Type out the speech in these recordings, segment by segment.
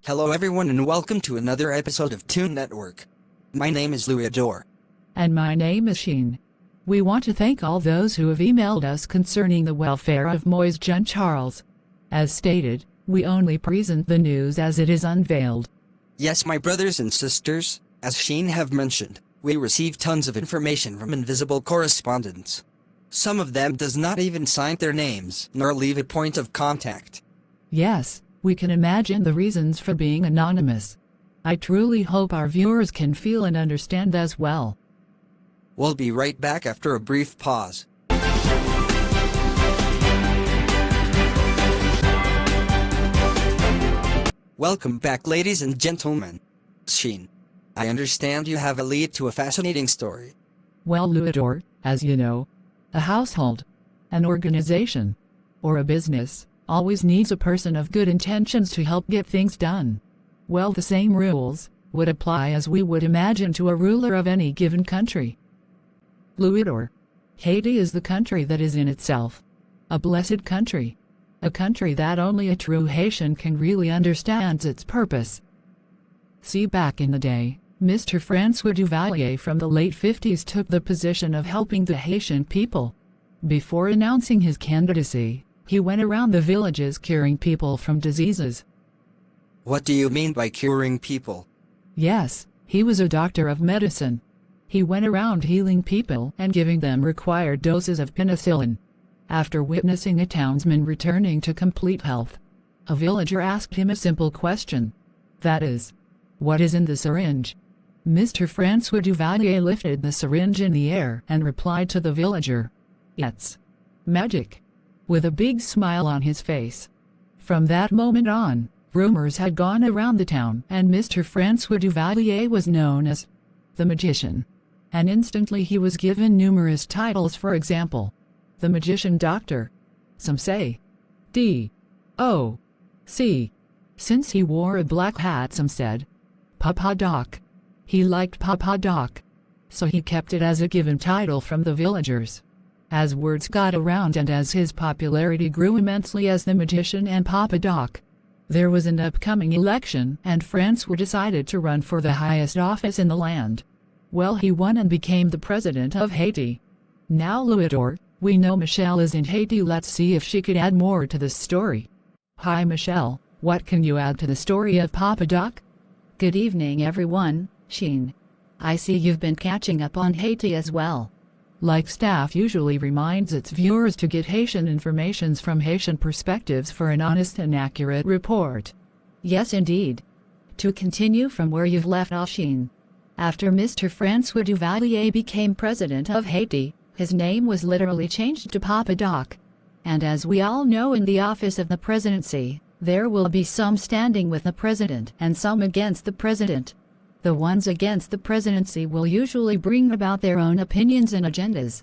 Hello everyone and welcome to another episode of Toon Network. My name is Louis. And my name is Sheen. We want to thank all those who have emailed us concerning the welfare of Moise Jean Charles. As stated, we only present the news as it is unveiled. Yes, my brothers and sisters, as Sheen have mentioned, we receive tons of information from invisible correspondents. Some of them does not even sign their names nor leave a point of contact. Yes, we can imagine the reasons for being anonymous. I truly hope our viewers can feel and understand as well. We'll be right back after a brief pause. Welcome back, ladies and gentlemen. Sheen, I understand you have a lead to a fascinating story. Well, Louis, as you know, a household, an organization, or a business always needs a person of good intentions to help get things done. Well, the same rules would apply as we would imagine to a ruler of any given country. Louis, Haiti is the country that is in itself a blessed country, a country that only a true Haitian can really understand its purpose. See, back in the day, Mr. François Duvalier from the late 50s took the position of helping the Haitian people. Before announcing his candidacy, he went around the villages curing people from diseases. What do you mean by curing people? Yes, he was a doctor of medicine. He went around healing people and giving them required doses of penicillin. After witnessing a townsman returning to complete health, a villager asked him a simple question. That is, what is in the syringe? Mr. François Duvalier lifted the syringe in the air and replied to the villager, "It's magic," with a big smile on his face. From that moment on, rumors had gone around the town and Mr. François Duvalier was known as the magician. And instantly he was given numerous titles, for example, the magician doctor. Some say D.O.C. Since he wore a black hat, some said Papa Doc. He liked Papa Doc, so he kept it as a given title from the villagers. As words got around and as his popularity grew immensely as the magician and Papa Doc, there was an upcoming election and François decided to run for the highest office in the land. Well, he won and became the president of Haiti. Now, Louis, we know Michelle is in Haiti. Let's see if she could add more to this story. Hi Michelle, what can you add to the story of Papa Doc? Good evening everyone, Sheen. I see you've been catching up on Haiti as well. Like staff usually reminds its viewers to get Haitian informations from Haitian perspectives for an honest and accurate report. Yes indeed. To continue from where you've left off, Sheen. After Mr. François Duvalier became president of Haiti, his name was literally changed to Papa Doc. And as we all know, in the office of the presidency, there will be some standing with the president and some against the president. The ones against the presidency will usually bring about their own opinions and agendas.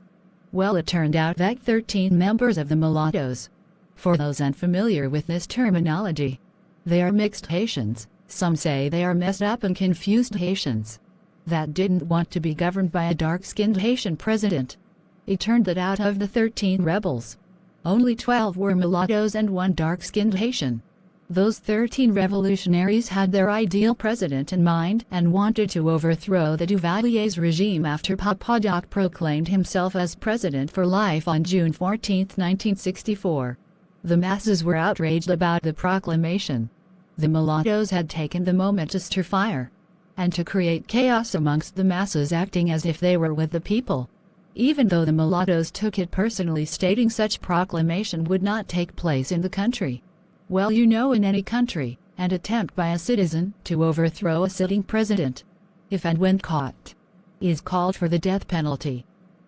Well, it turned out that 13 members of the mulattoes. For those unfamiliar with this terminology, they are mixed Haitians. Some say they are messed up and confused Haitians that didn't want to be governed by a dark-skinned Haitian president. It turned that out of the 13 rebels, only 12 were mulattoes and 1 dark-skinned Haitian. Those 13 revolutionaries had their ideal president in mind and wanted to overthrow the Duvalier's regime after Papa Doc proclaimed himself as president for life on June 14, 1964. The masses were outraged about the proclamation. The mulattoes had taken the moment to stir fire and to create chaos amongst the masses, acting as if they were with the people, even though the mulattoes took it personally, stating such proclamation would not take place in the country. Well, you know, in any country, an attempt by a citizen to overthrow a sitting president, if and when caught, is called for the death penalty.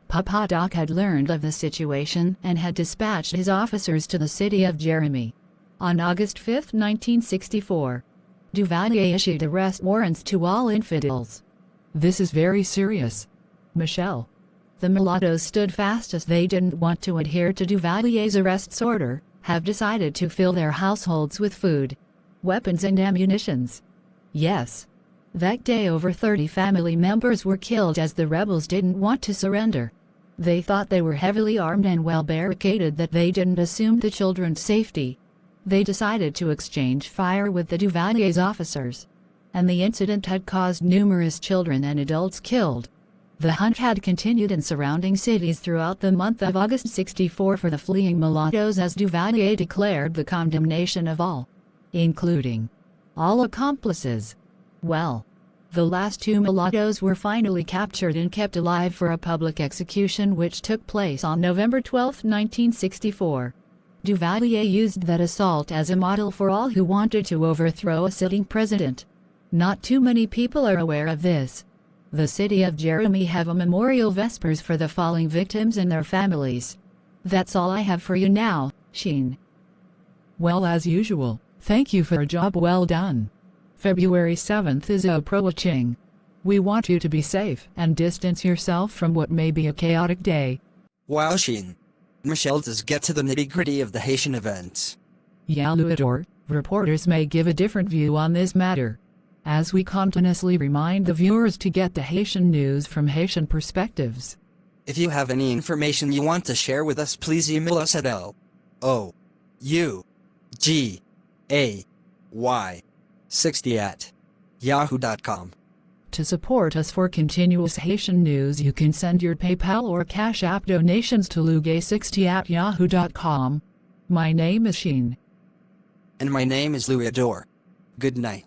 Papa Doc had learned of the situation and had dispatched his officers to the city of Jérémie. On August 5, 1964, Duvalier issued arrest warrants to all infidels. This is very serious, Michelle. The mulattoes stood fast as they didn't want to adhere to Duvalier's arrest order, have decided to fill their households with food, weapons and ammunitions. Yes. That day over 30 family members were killed as the rebels didn't want to surrender. They thought they were heavily armed and well barricaded, that they didn't assume the children's safety. They decided to exchange fire with the Duvalier's officers, and the incident had caused numerous children and adults killed. The hunt had continued in surrounding cities throughout the month of August 64 for the fleeing mulattoes, as Duvalier declared the condemnation of all, including all accomplices. Well, the last two mulattoes were finally captured and kept alive for a public execution which took place on November 12, 1964. Duvalier used that assault as a model for all who wanted to overthrow a sitting president. Not too many people are aware of this. The city of Jeremy have a memorial vespers for the falling victims and their families. That's all I have for you now, Sheen. Well, as usual, thank you for a job well done. February 7th is approaching. We want you to be safe and distance yourself from what may be a chaotic day. Wow, Sheen. Michelle does get to the nitty-gritty of the Haitian events. Yeah, Louador, reporters may give a different view on this matter, as we continuously remind the viewers to get the Haitian news from Haitian perspectives. If you have any information you want to share with us, please email us at lougay60@yahoo.com. To support us for continuous Haitian news, you can send your PayPal or Cash App donations to lougay60@yahoo.com. My name is Sheen. And my name is Louador. Good night.